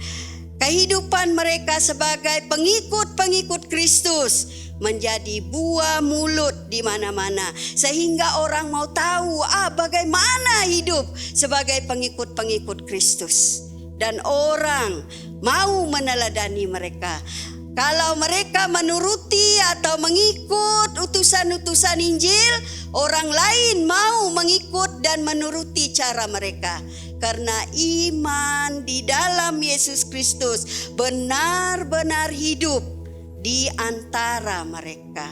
Kehidupan mereka sebagai pengikut-pengikut Kristus menjadi buah mulut di mana-mana, sehingga orang mau tahu bagaimana hidup sebagai pengikut-pengikut Kristus, dan orang mau meneladani mereka. Kalau mereka menuruti atau mengikut utusan-utusan Injil, orang lain mau mengikut dan menuruti cara mereka. Karena iman di dalam Yesus Kristus benar-benar hidup di antara mereka.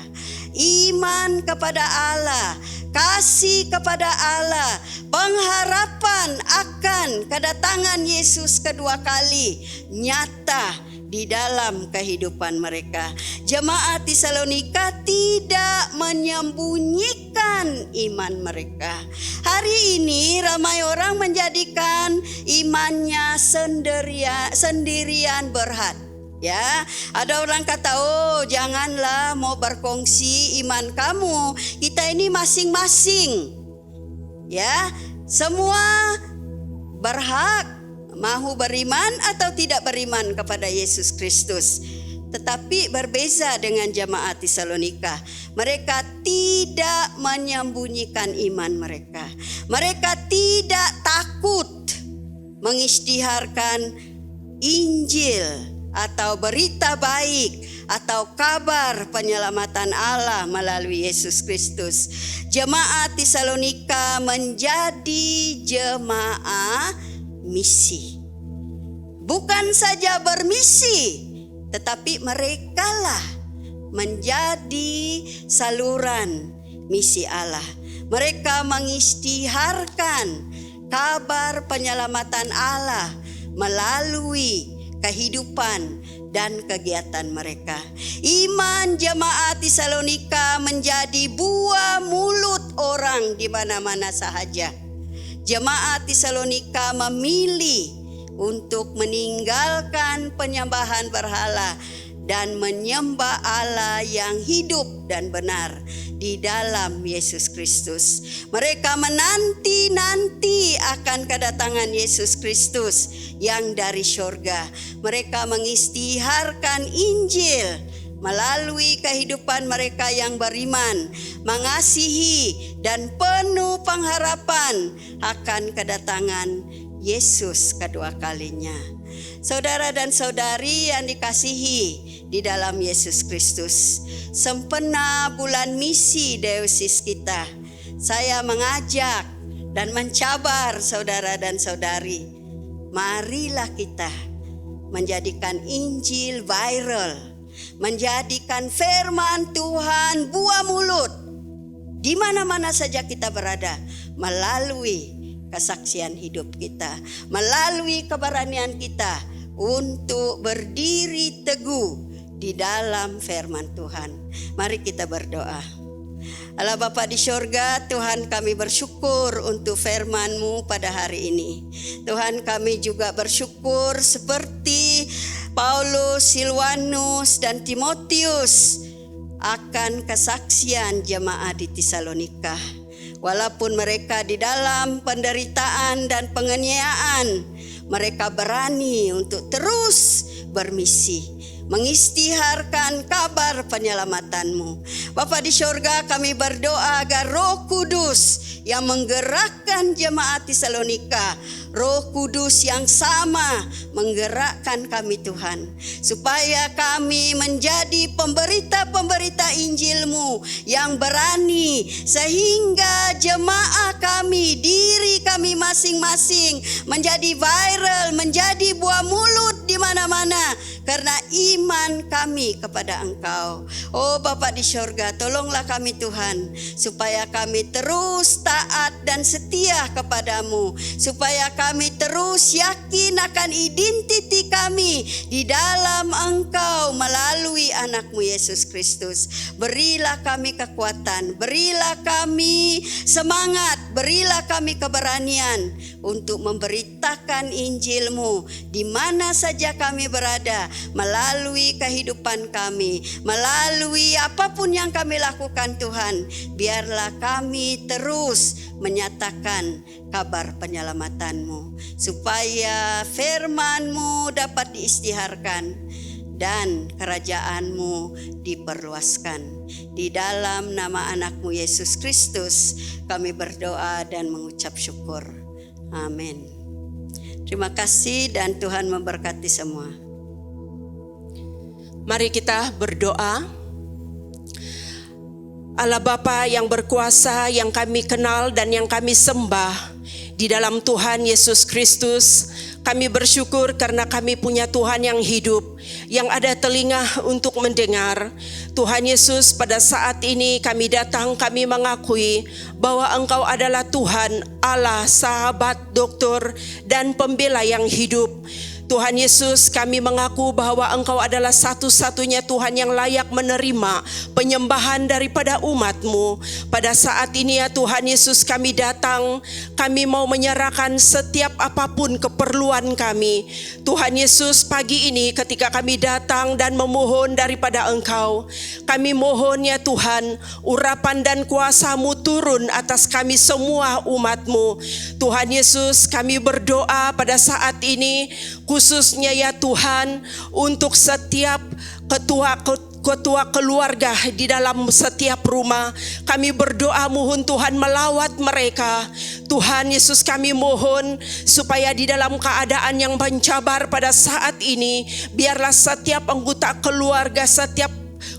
Iman kepada Allah, kasih kepada Allah, pengharapan akan kedatangan Yesus kedua kali nyata di dalam kehidupan mereka. Jemaat Tesalonika tidak menyembunyikan iman mereka. Hari ini ramai orang menjadikan imannya sendirian berhad. Ya, ada orang kata, janganlah mau berkongsi iman kamu. Kita ini masing-masing. Ya, semua berhak mahu beriman atau tidak beriman kepada Yesus Kristus. Tetapi berbeza dengan jemaat Tesalonika. Mereka tidak menyembunyikan iman mereka. Mereka tidak takut mengisytiharkan Injil atau berita baik atau kabar penyelamatan Allah melalui Yesus Kristus. Jemaat Tesalonika menjadi jemaah misi. Bukan saja bermisi, tetapi merekalah menjadi saluran misi Allah. Mereka mengisytiharkan kabar penyelamatan Allah melalui kehidupan dan kegiatan mereka. Iman jemaat Tesalonika menjadi buah mulut orang di mana-mana sahaja. Jemaat Tesalonika memilih untuk meninggalkan penyembahan berhala dan menyembah Allah yang hidup dan benar di dalam Yesus Kristus. Mereka menanti-nanti akan kedatangan Yesus Kristus yang dari surga. Mereka mengisytiharkan Injil melalui kehidupan mereka yang beriman, mengasihi dan penuh pengharapan akan kedatangan Yesus kedua kalinya. Saudara dan saudari yang dikasihi di dalam Yesus Kristus, sempena bulan misi Diosis kita, saya mengajak dan mencabar saudara dan saudari, marilah kita menjadikan Injil viral, menjadikan firman Tuhan buah mulut di mana-mana saja kita berada, melalui kesaksian hidup kita, melalui keberanian kita untuk berdiri teguh di dalam firman Tuhan. Mari kita berdoa. Allah Bapa di surga, Tuhan kami bersyukur untuk firman-Mu pada hari ini. Tuhan kami juga bersyukur seperti Paulus, Silwanus dan Timotius akan kesaksian jemaat di Tesalonika. Walaupun mereka di dalam penderitaan dan penganiayaan, mereka berani untuk terus bermisi, mengisytiharkan kabar penyelamatanmu. Bapa di surga, kami berdoa agar Roh Kudus yang menggerakkan jemaat Tesalonika, Roh Kudus yang sama menggerakkan kami Tuhan, supaya kami menjadi pemberita-pemberita Injil-Mu yang berani, sehingga jemaah kami, diri kami masing-masing menjadi viral, menjadi buah mulut di mana-mana karena iman kami kepada Engkau. Oh Bapa di surga, tolonglah kami Tuhan, supaya kami terus taat dan setia kepadamu, supaya kami terus yakin akan identiti kami di dalam Engkau melalui anakmu Yesus Kristus. Berilah kami kekuatan, berilah kami semangat, berilah kami keberanian untuk memberitakan Injil-Mu di mana saja kami berada, melalui kehidupan kami, melalui apapun yang kami lakukan Tuhan. Biarlah kami terus menyatakan kabar penyelamatanmu, supaya firman-Mu dapat diisytiharkan dan kerajaan-Mu diperluaskan. Di dalam nama anakmu Yesus Kristus kami berdoa dan mengucap syukur. Amin. Terima kasih dan Tuhan memberkati semua. Mari kita berdoa. Allah Bapa yang berkuasa, yang kami kenal dan yang kami sembah di dalam Tuhan Yesus Kristus, kami bersyukur karena kami punya Tuhan yang hidup, yang ada telinga untuk mendengar. Tuhan Yesus, pada saat ini kami datang, kami mengakui bahwa Engkau adalah Tuhan, Allah, sahabat, dokter, dan pembela yang hidup. Tuhan Yesus, kami mengaku bahwa Engkau adalah satu-satunya Tuhan yang layak menerima penyembahan daripada umat-Mu. Pada saat ini ya Tuhan Yesus, kami datang, kami mau menyerahkan setiap apapun keperluan kami. Tuhan Yesus, pagi ini ketika kami datang dan memohon daripada Engkau, kami mohon ya Tuhan, urapan dan kuasa-Mu turun atas kami semua umat-Mu. Tuhan Yesus, kami berdoa pada saat ini, khususnya ya Tuhan, untuk setiap ketua keluarga di dalam setiap rumah. Kami berdoa mohon Tuhan melawat mereka. Tuhan Yesus, kami mohon supaya di dalam keadaan yang mencabar pada saat ini, biarlah setiap anggota keluarga, setiap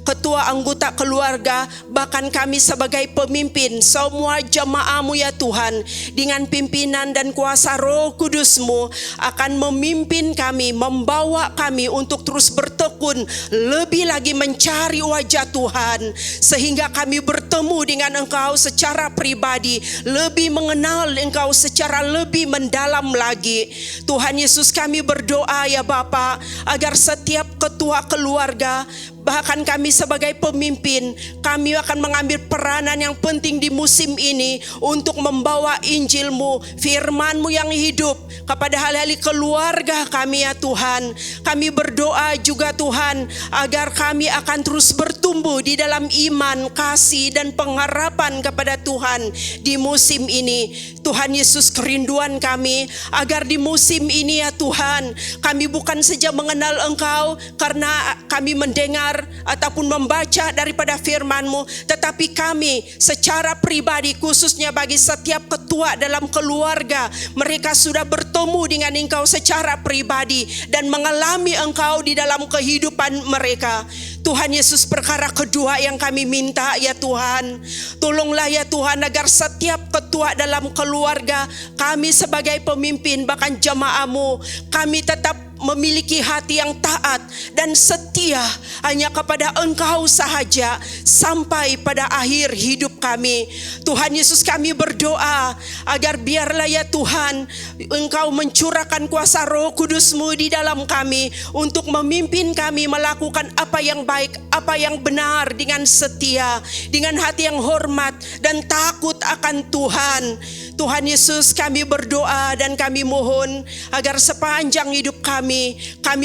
ketua anggota keluarga, bahkan kami sebagai pemimpin, semua jemaah-Mu ya Tuhan, dengan pimpinan dan kuasa Roh Kudus-Mu akan memimpin kami, membawa kami untuk terus bertekun, lebih lagi mencari wajah Tuhan, sehingga kami bertemu dengan Engkau secara pribadi, lebih mengenal Engkau secara lebih mendalam lagi. Tuhan Yesus, kami berdoa ya Bapa, agar setiap ketua keluarga, bahkan kami sebagai pemimpin, kami akan mengambil peranan yang penting di musim ini untuk membawa Injil-Mu, firman-Mu yang hidup kepada hal-hal keluarga kami ya Tuhan. Kami berdoa juga Tuhan, agar kami akan terus bertumbuh di dalam iman, kasih, dan pengharapan kepada Tuhan di musim ini. Tuhan Yesus, kerinduan kami agar di musim ini ya Tuhan, kami bukan saja mengenal Engkau karena kami mendengar ataupun membaca daripada firman-Mu, tetapi kami secara pribadi, khususnya bagi setiap ketua dalam keluarga, mereka sudah bertemu dengan Engkau secara pribadi dan mengalami Engkau di dalam kehidupan mereka. Tuhan Yesus, perkara kedua yang kami minta ya Tuhan, tolonglah ya Tuhan agar setiap ketua dalam keluarga, kami sebagai pemimpin, bahkan jemaah-Mu, kami tetap memiliki hati yang taat dan setia hanya kepada Engkau sahaja sampai pada akhir hidup kami. Tuhan Yesus, kami berdoa agar biarlah ya Tuhan, Engkau mencurahkan kuasa Roh Kudus-Mu di dalam kami untuk memimpin kami melakukan apa yang baik, apa yang benar, dengan setia, dengan hati yang hormat dan takut akan Tuhan. Tuhan Yesus, kami berdoa dan kami mohon agar sepanjang hidup kami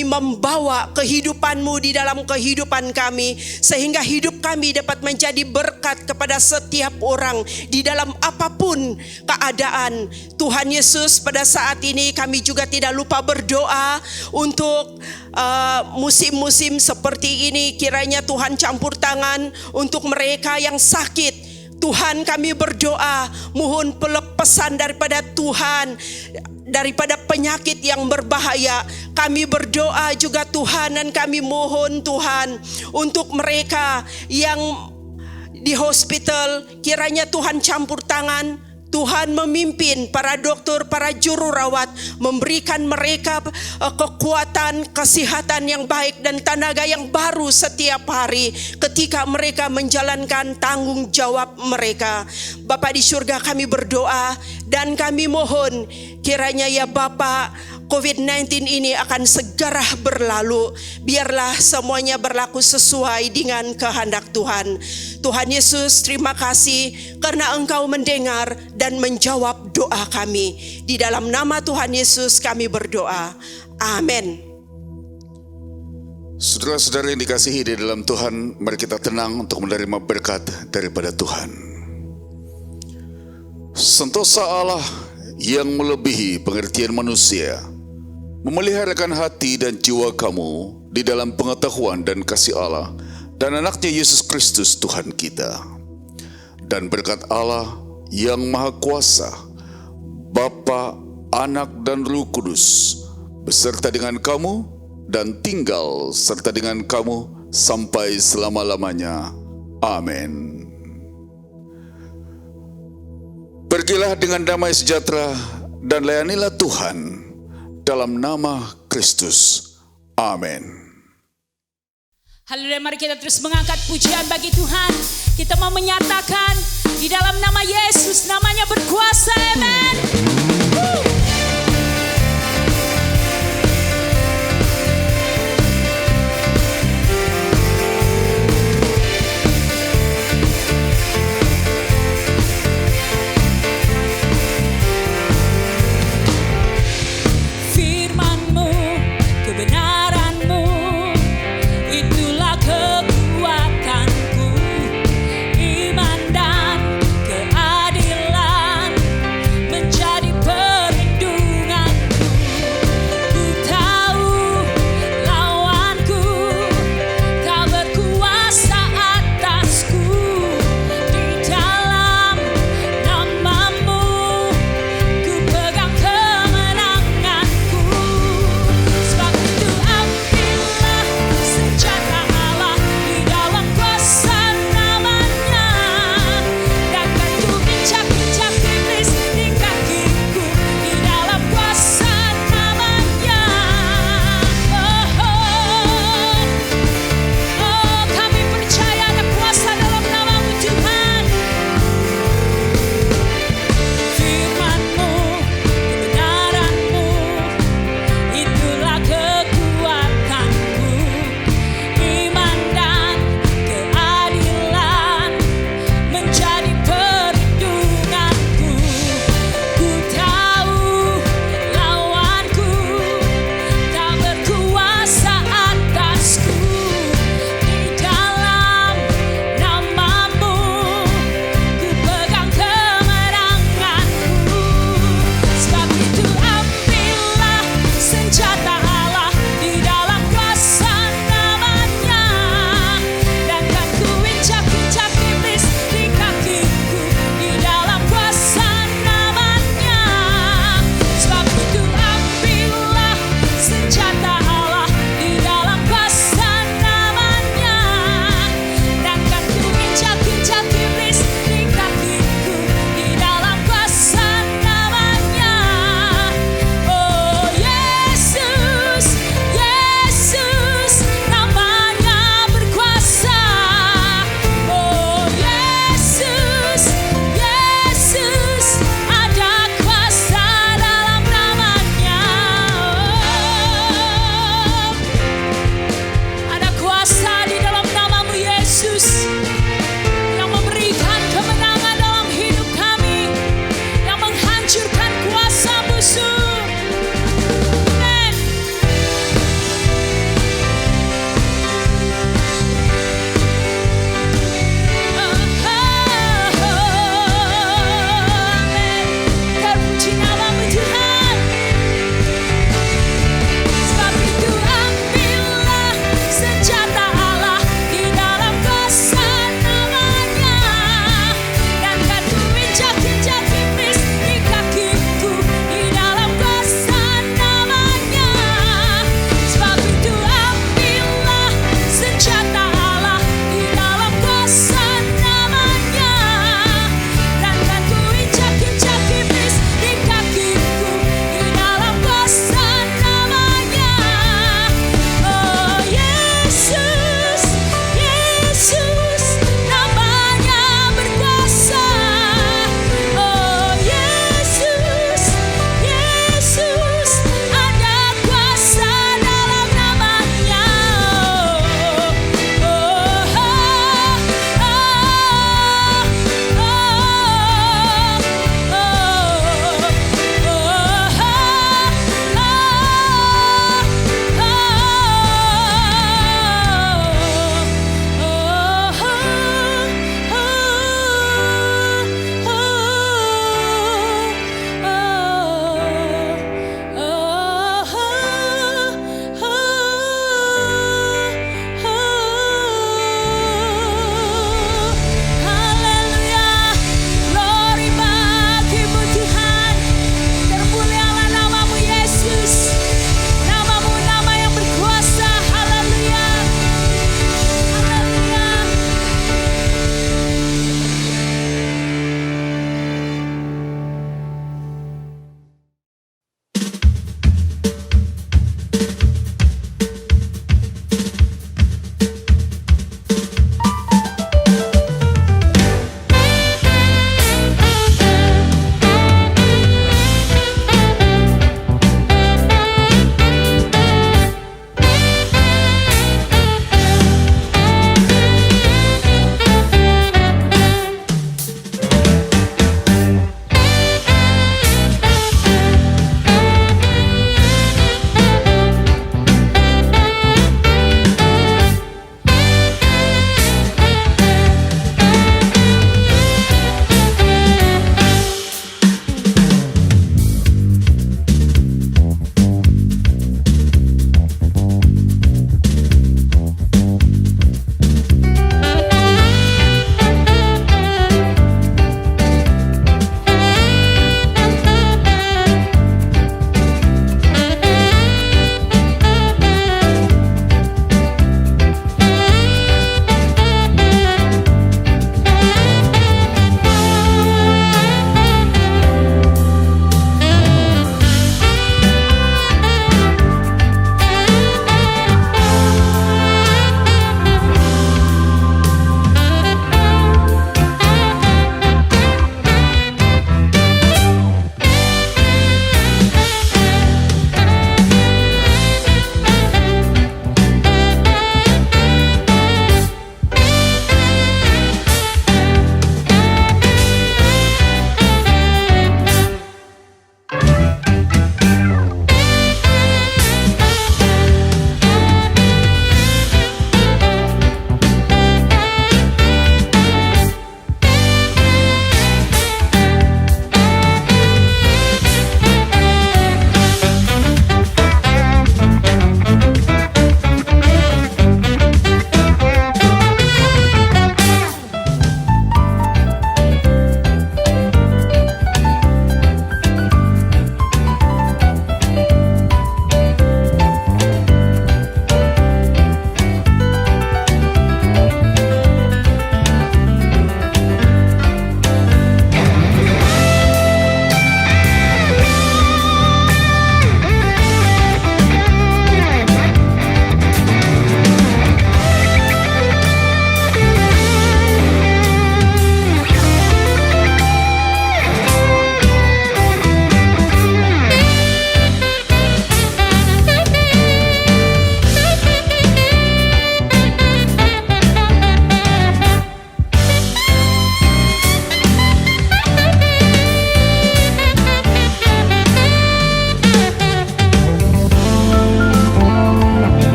membawa kehidupan-Mu di dalam kehidupan kami, sehingga hidup kami dapat menjadi berkat kepada setiap orang di dalam apapun keadaan. Tuhan Yesus, pada saat ini kami juga tidak lupa berdoa untuk musim-musim seperti ini. Kiranya Tuhan campur tangan untuk mereka yang sakit. Tuhan, kami berdoa, mohon pelepasan daripada Tuhan, daripada penyakit yang berbahaya. Kami berdoa juga Tuhan, dan kami mohon Tuhan untuk mereka yang di hospital, kiranya Tuhan campur tangan. Tuhan memimpin para dokter, para juru rawat, memberikan mereka kekuatan, kesehatan yang baik dan tenaga yang baru setiap hari ketika mereka menjalankan tanggung jawab mereka. Bapa di surga, kami berdoa dan kami mohon kiranya ya Bapa, COVID-19 ini akan segera berlalu. Biarlah semuanya berlaku sesuai dengan kehendak Tuhan. Tuhan Yesus, terima kasih karena Engkau mendengar dan menjawab doa kami. Di dalam nama Tuhan Yesus kami berdoa. Amin. Saudara-saudara yang dikasihi di dalam Tuhan, mari kita tenang untuk menerima berkat daripada Tuhan. Sentosa Allah yang melebihi pengertian manusia memeliharakan hati dan jiwa kamu di dalam pengetahuan dan kasih Allah dan anaknya Yesus Kristus Tuhan kita. Dan berkat Allah yang Maha Kuasa, Bapa, Anak dan Roh Kudus beserta dengan kamu dan tinggal serta dengan kamu sampai selama-lamanya. Amin. Pergilah dengan damai sejahtera dan layanilah Tuhan dalam nama Kristus. Amin. Haleluya, mari kita terus mengangkat pujian bagi Tuhan. Kita mau menyatakan di dalam nama Yesus, namanya berkuasa. Amin.